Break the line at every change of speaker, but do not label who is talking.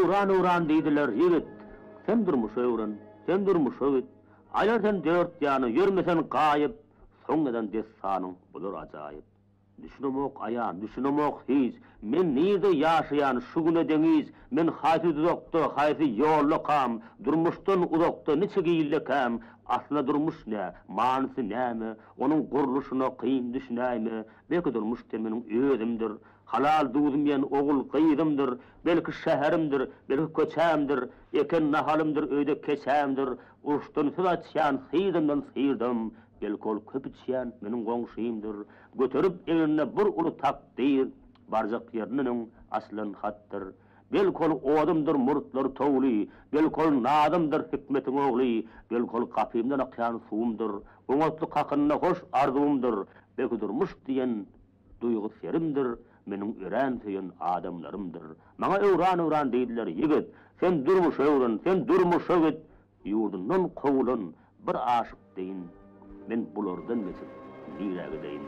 Uran deydiler, yigit. Sen durmuş öwren, sen durmuş öwit. Aýar sen dört ýany ýörmesen gaýyp, soňradan dessanyň bular ajaýyp. Düşünemok aýan, düşünemok hiç. Men nirde ýaşaýan şu güne deňiz, men haýsy uzakda, haýsy ýollakam, durmuşdan uzakda neçe giýillekam. Aslında durmuş ne, manysy näme, onuň guruluşyna kyn düşünäými? Belki durmuş meniň özümdir. Halal duzumyan ogul qıydımdır, belki şäherimdir, belki köçämdir, eken nahalımdır, öýde keçämdir, uruşdan söz açýan syýdymdan syýdym, belki ol köpüçýän meniň goňşymdyr, göterip eline bir uly takdir, barjak ýeriniň aslan hatdyr. Belki ol odamdyr murtlar towly, belki ol nadymdyr hikmetiň ogly, belki ol gapymdan akýan suwumdyr, oňatly hakyna hoş arzumdyr, belki durmuş diýen duýgy serimdir. Meniň ören söýen adamlarymdyr. Maňa öwran diýdiler, yigit, sen durmuş öwren, sen durmuş öwit, ýurdundan kovulan bir aşyk deýin. Men bulardan geçip diräge deýin.